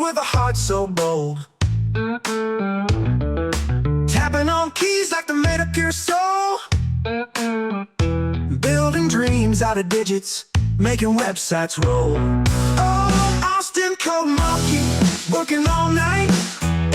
with a heart so bold. Tapping on keys like they made up your soul. Building dreams out of digits, making websites roll. Oh, Austin code monkey, working all night.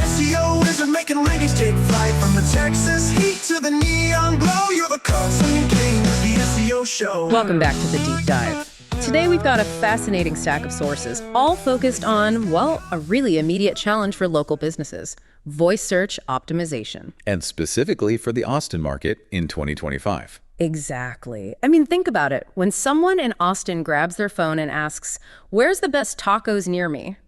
SEO wizard making rankings take flight. From the Texas heat to the neon glow, you're the constant king of the SEO show. Welcome back to the Deep Dive. Today we've got a fascinating stack of sources, all focused on, well, a really immediate challenge for local businesses: voice search optimization. And specifically for the Austin market in 2025. Exactly. I mean, think about it. When someone in Austin grabs their phone and asks, "Where's the best tacos near me?"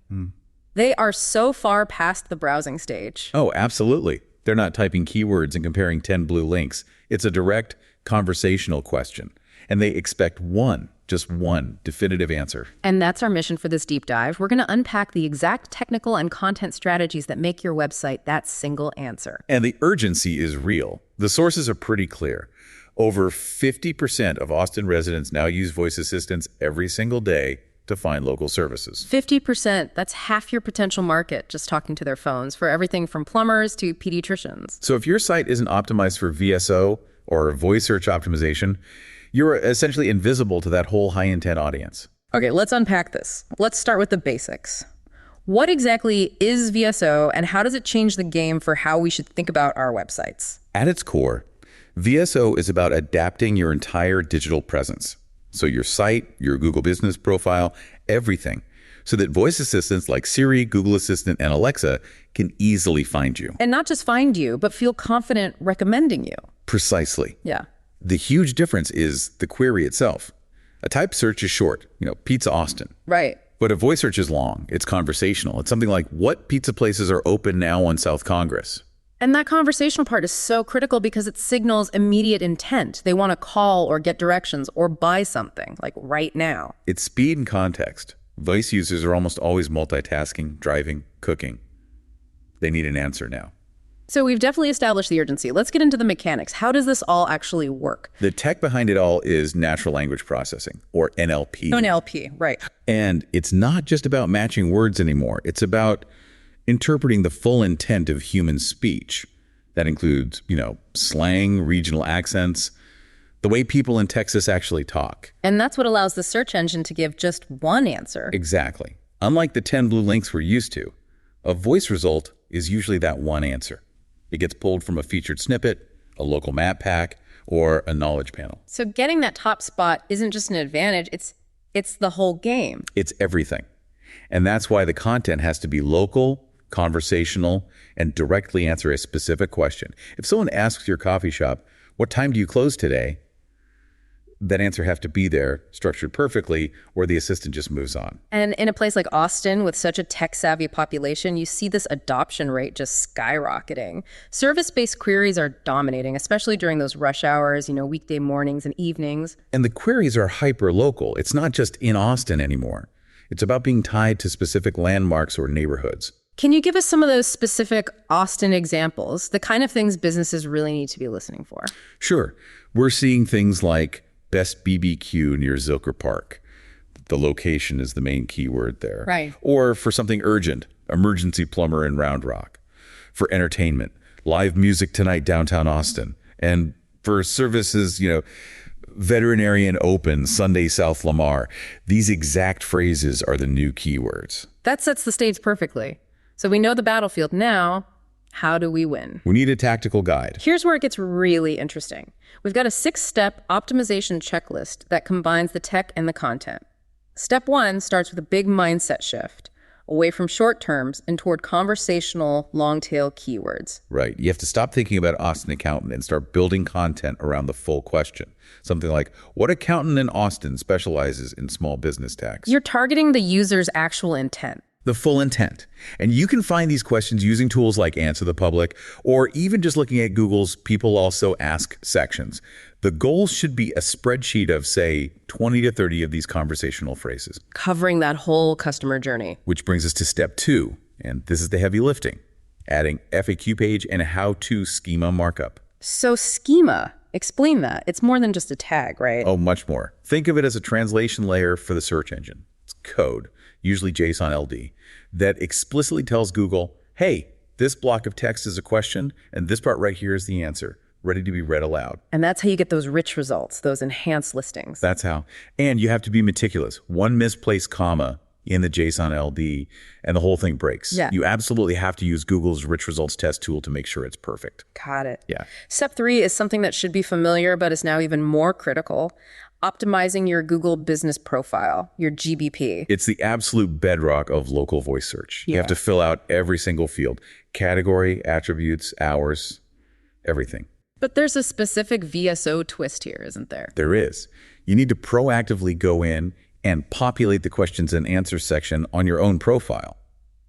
They are so far past the browsing stage. Oh, absolutely. They're not typing keywords and comparing 10 blue links. It's a direct conversational question. And they expect just one definitive answer. And that's our mission for this deep dive. We're going to unpack the exact technical and content strategies that make your website that single answer. And the urgency is real. The sources are pretty clear. Over 50% of Austin residents now use voice assistants every single day to find local services. 50%, that's half your potential market just talking to their phones for everything from plumbers to pediatricians. So if your site isn't optimized for VSO or voice search optimization, you're essentially invisible to that whole high-intent audience. Okay, let's unpack this. Let's start with the basics. What exactly is VSO, and how does it change the game for how we should think about our websites? At its core, VSO is about adapting your entire digital presence. So your site, your Google business profile, everything, so that voice assistants like Siri, Google Assistant, and Alexa can easily find you. And not just find you, but feel confident recommending you. Precisely. Yeah. The huge difference is the query itself. A typed search is short, pizza Austin. Right. But a voice search is long. It's conversational. It's something like, what pizza places are open now on South Congress? And that conversational part is so critical because it signals immediate intent. They want to call or get directions or buy something, like right now. It's speed and context. Voice users are almost always multitasking, driving, cooking. They need an answer now. So we've definitely established the urgency. Let's get into the mechanics. How does this all actually work? The tech behind it all is natural language processing, or NLP. NLP, right. And it's not just about matching words anymore. It's about interpreting the full intent of human speech. That includes, slang, regional accents, the way people in Texas actually talk. And that's what allows the search engine to give just one answer. Exactly. Unlike the 10 blue links we're used to, a voice result is usually that one answer. It gets pulled from a featured snippet, a local map pack, or a knowledge panel. So getting that top spot isn't just an advantage, it's the whole game. It's everything. And that's why the content has to be local, conversational, and directly answer a specific question. If someone asks your coffee shop, "What time do you close today?" that answer have to be there, structured perfectly, or the assistant just moves on. And in a place like Austin, with such a tech-savvy population, you see this adoption rate just skyrocketing. Service-based queries are dominating, especially during those rush hours, weekday mornings and evenings. And the queries are hyper-local. It's not just in Austin anymore. It's about being tied to specific landmarks or neighborhoods. Can you give us some of those specific Austin examples, the kind of things businesses really need to be listening for? Sure. We're seeing things like best BBQ near Zilker Park. The location is the main keyword there. Right. Or for something urgent, emergency plumber in Round Rock. For entertainment, live music tonight downtown Austin. And for services, veterinarian open, Sunday South Lamar. These exact phrases are the new keywords. That sets the stage perfectly. So we know the battlefield now. How do we win? We need a tactical guide. Here's where it gets really interesting. We've got a 6-step optimization checklist that combines the tech and the content. Step 1 starts with a big mindset shift, away from short terms and toward conversational, long-tail keywords. Right. You have to stop thinking about Austin accountant and start building content around the full question. Something like, what accountant in Austin specializes in small business tax? You're targeting the user's actual intent. The full intent. And you can find these questions using tools like Answer the Public, or even just looking at Google's People Also Ask sections. The goal should be a spreadsheet of, say, 20 to 30 of these conversational phrases. Covering that whole customer journey. Which brings us to step 2, and this is the heavy lifting, adding FAQ page and a how-to schema markup. So schema, explain that. It's more than just a tag, right? Oh, much more. Think of it as a translation layer for the search engine. It's code. usually JSON LD, that explicitly tells Google, hey, this block of text is a question, and this part right here is the answer, ready to be read aloud. And that's how you get those rich results, those enhanced listings. That's how. And you have to be meticulous. One misplaced comma in the JSON LD, and the whole thing breaks. Yeah. You absolutely have to use Google's rich results test tool to make sure it's perfect. Got it. Yeah. Step 3 is something that should be familiar, but is now even more critical. Optimizing your Google business profile, your GBP. It's the absolute bedrock of local voice search. You Yeah. have to fill out every single field. Category, attributes, hours, everything. But there's a specific VSO twist here, isn't there? There is. You need to proactively go in and populate the questions and answers section on your own profile.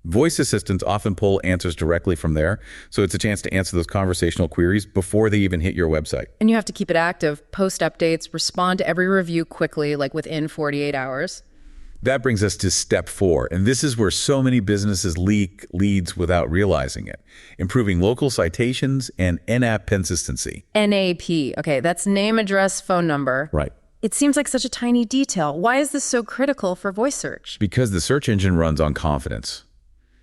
Voice assistants often pull answers directly from there, so it's a chance to answer those conversational queries before they even hit your website. And you have to keep it active, post updates, respond to every review quickly, like within 48 hours. That brings us to step 4, and this is where so many businesses leak leads without realizing it. Improving local citations and in-app consistency. NAP. Okay, that's name, address, phone number. Right. It seems like such a tiny detail. Why is this so critical for voice search? Because the search engine runs on confidence.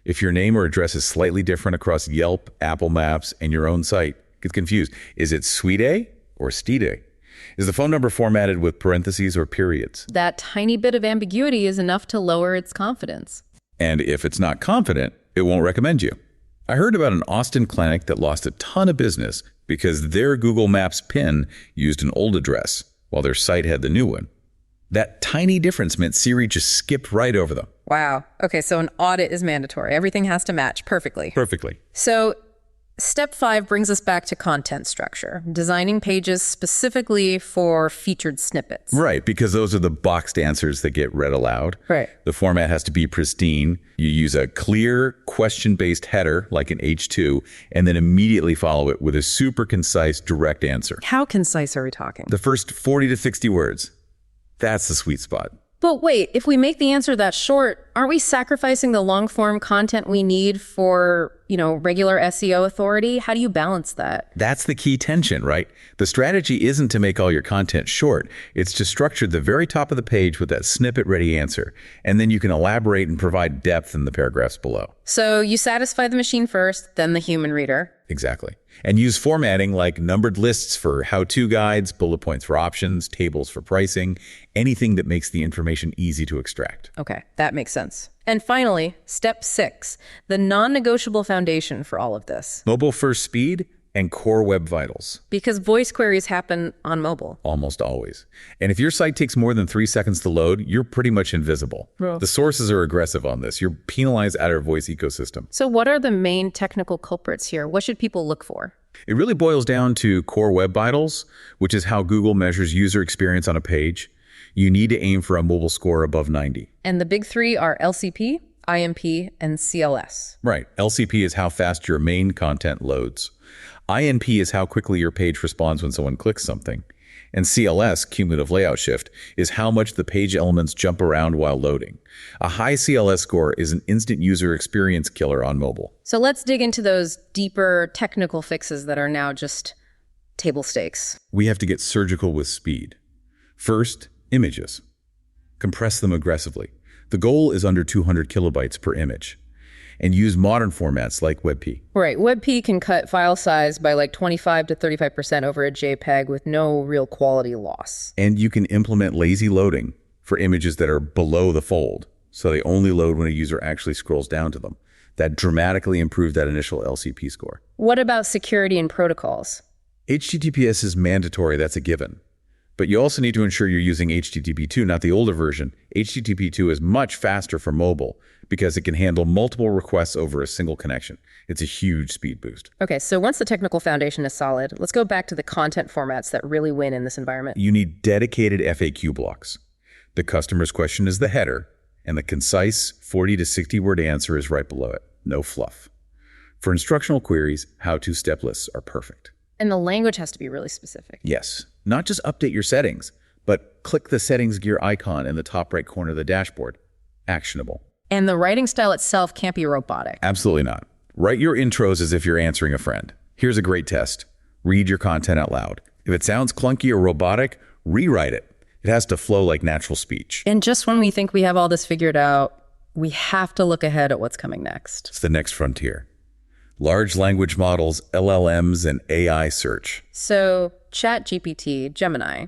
If your name or address is slightly different across Yelp, Apple Maps, and your own site, get confused. Is it Suite A or Steed A? Is the phone number formatted with parentheses or periods? That tiny bit of ambiguity is enough to lower its confidence. And if it's not confident, it won't recommend you. I heard about an Austin clinic that lost a ton of business because their Google Maps pin used an old address, while their site had the new one. That tiny difference meant Siri just skipped right over them. Wow. Okay, so an audit is mandatory. Everything has to match perfectly. Perfectly. So step 5 brings us back to content structure, designing pages specifically for featured snippets. Right, because those are the boxed answers that get read aloud. Right. The format has to be pristine. You use a clear question-based header, like an H2, and then immediately follow it with a super concise, direct answer. How concise are we talking? The first 40 to 60 words. That's the sweet spot. But wait, if we make the answer that short, aren't we sacrificing the long-form content we need for, regular SEO authority? How do you balance that? That's the key tension, right? The strategy isn't to make all your content short. It's to structure the very top of the page with that snippet-ready answer. And then you can elaborate and provide depth in the paragraphs below. So you satisfy the machine first, then the human reader. Exactly. And use formatting like numbered lists for how-to guides, bullet points for options, tables for pricing, anything that makes the information easy to extract. Okay, that makes sense. And finally, step 6, the non-negotiable foundation for all of this. Mobile-first speed and core web vitals. Because voice queries happen on mobile. Almost always. And if your site takes more than 3 seconds to load, you're pretty much invisible. The sources are aggressive on this. You're penalized out of our voice ecosystem. So what are the main technical culprits here? What should people look for? It really boils down to core web vitals, which is how Google measures user experience on a page. You need to aim for a mobile score above 90. And the big 3 are LCP, INP, and CLS. Right. LCP is how fast your main content loads. INP is how quickly your page responds when someone clicks something. And CLS, cumulative layout shift, is how much the page elements jump around while loading. A high CLS score is an instant user experience killer on mobile. So let's dig into those deeper technical fixes that are now just table stakes. We have to get surgical with speed. First, images. Compress them aggressively. The goal is under 200 kilobytes per image. And use modern formats like WebP. Right. WebP can cut file size by like 25 to 35% over a JPEG with no real quality loss. And you can implement lazy loading for images that are below the fold, so they only load when a user actually scrolls down to them. That dramatically improves that initial LCP score. What about security and protocols? HTTPS is mandatory, that's a given. But you also need to ensure you're using HTTP2, not the older version. HTTP2 is much faster for mobile because it can handle multiple requests over a single connection. It's a huge speed boost. Okay, so once the technical foundation is solid, let's go back to the content formats that really win in this environment. You need dedicated FAQ blocks. The customer's question is the header, and the concise 40 to 60 word answer is right below it. No fluff. For instructional queries, how-to step lists are perfect. And the language has to be really specific. Yes, not just update your settings, but click the settings gear icon in the top right corner of the dashboard. Actionable. And the writing style itself can't be robotic. Absolutely not. Write your intros as if you're answering a friend. Here's a great test. Read your content out loud. If it sounds clunky or robotic, rewrite it. It has to flow like natural speech. And just when we think we have all this figured out, We have to look ahead at what's coming next. It's the next frontier. Large language models, LLMs, and AI search. So ChatGPT, Gemini,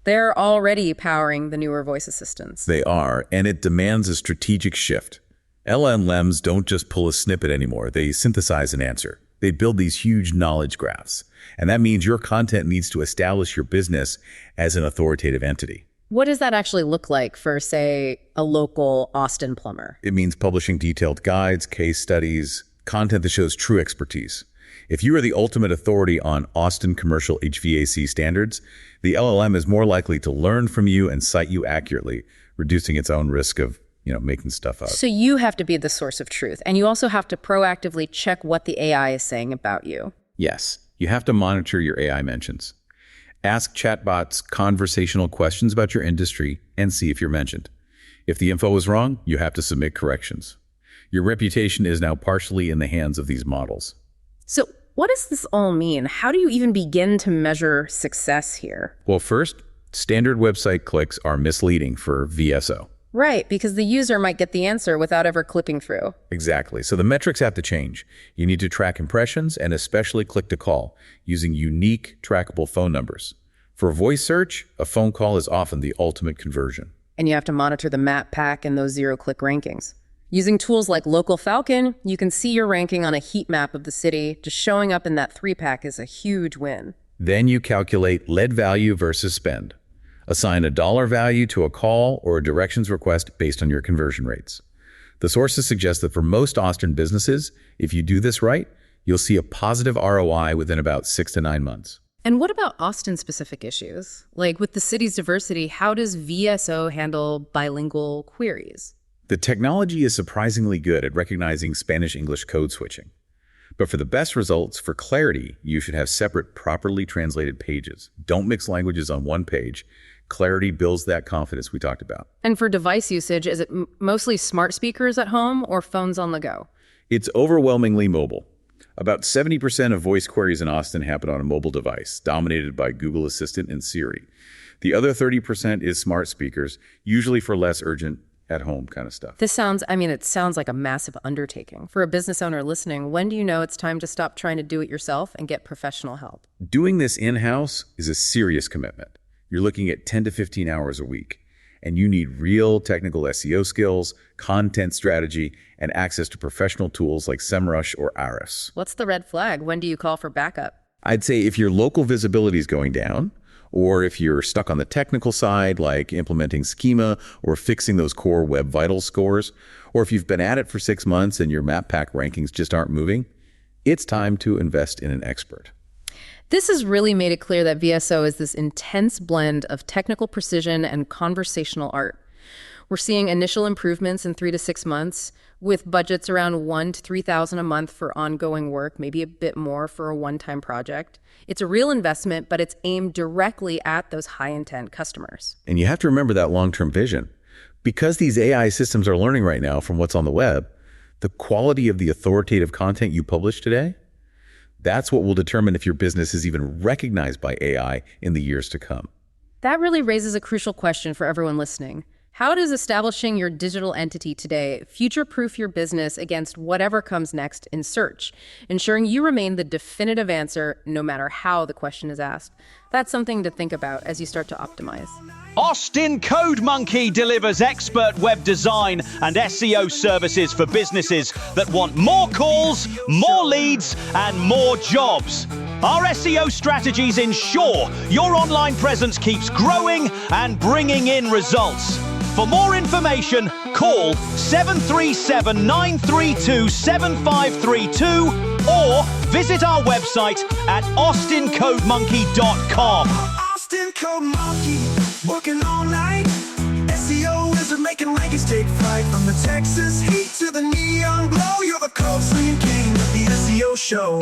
they're already powering the newer voice assistants. They are, and it demands a strategic shift. LLMs don't just pull a snippet anymore. They synthesize an answer. They build these huge knowledge graphs. And that means your content needs to establish your business as an authoritative entity. What does that actually look like for, say, a local Austin plumber? It means publishing detailed guides, case studies, content that shows true expertise. If you are the ultimate authority on Austin commercial HVAC standards, the LLM is more likely to learn from you and cite you accurately, reducing its own risk of, making stuff up. So you have to be the source of truth, and you also have to proactively check what the AI is saying about you. Yes, you have to monitor your AI mentions. Ask chatbots conversational questions about your industry and see if you're mentioned. If the info is wrong, you have to submit corrections. Your reputation is now partially in the hands of these models. So what does this all mean? How do you even begin to measure success here? Well, first, standard website clicks are misleading for VSO. Right, because the user might get the answer without ever clipping through. Exactly. So the metrics have to change. You need to track impressions and especially click to call using unique trackable phone numbers. For voice search, a phone call is often the ultimate conversion. And you have to monitor the map pack and those zero-click rankings. Using tools like Local Falcon, you can see your ranking on a heat map of the city. Just showing up in that 3-pack is a huge win. Then you calculate lead value versus spend. Assign a dollar value to a call or a directions request based on your conversion rates. The sources suggest that for most Austin businesses, if you do this right, you'll see a positive ROI within about 6 to 9 months. And what about Austin-specific issues? Like with the city's diversity, how does VSO handle bilingual queries? The technology is surprisingly good at recognizing Spanish-English code switching. But for the best results, for clarity, you should have separate, properly translated pages. Don't mix languages on one page. Clarity builds that confidence we talked about. And for device usage, is it mostly smart speakers at home or phones on the go? It's overwhelmingly mobile. About 70% of voice queries in Austin happen on a mobile device, dominated by Google Assistant and Siri. The other 30% is smart speakers, usually for less urgent at-home kind of stuff. It sounds like a massive undertaking. For a business owner listening, when do you know it's time to stop trying to do it yourself and get professional help? Doing this in-house is a serious commitment. You're looking at 10 to 15 hours a week, and you need real technical SEO skills, content strategy, and access to professional tools like SEMrush or Ahrefs. What's the red flag? When do you call for backup? I'd say if your local visibility is going down, or if you're stuck on the technical side, like implementing schema or fixing those core web vital scores, or if you've been at it for 6 months and your map pack rankings just aren't moving, it's time to invest in an expert. This has really made it clear that VSO is this intense blend of technical precision and conversational art. We're seeing initial improvements in 3 to 6 months, with budgets around $1,000 to $3,000 a month for ongoing work, maybe a bit more for a one-time project. It's a real investment, but it's aimed directly at those high-intent customers. And you have to remember that long-term vision. Because these AI systems are learning right now from what's on the web, the quality of the authoritative content you publish today, that's what will determine if your business is even recognized by AI in the years to come. That really raises a crucial question for everyone listening. How does establishing your digital entity today future-proof your business against whatever comes next in search, ensuring you remain the definitive answer no matter how the question is asked? That's something to think about as you start to optimize. Austin Code Monkey delivers expert web design and SEO services for businesses that want more calls, more leads, and more jobs. Our SEO strategies ensure your online presence keeps growing and bringing in results. For more information, call 737-932-7532 or visit our website at austincodemonkey.com. Austin Code Monkey, working all night. SEO is making rankings take flight. From the Texas heat to the neon glow, you're the code swinging king of the SEO show.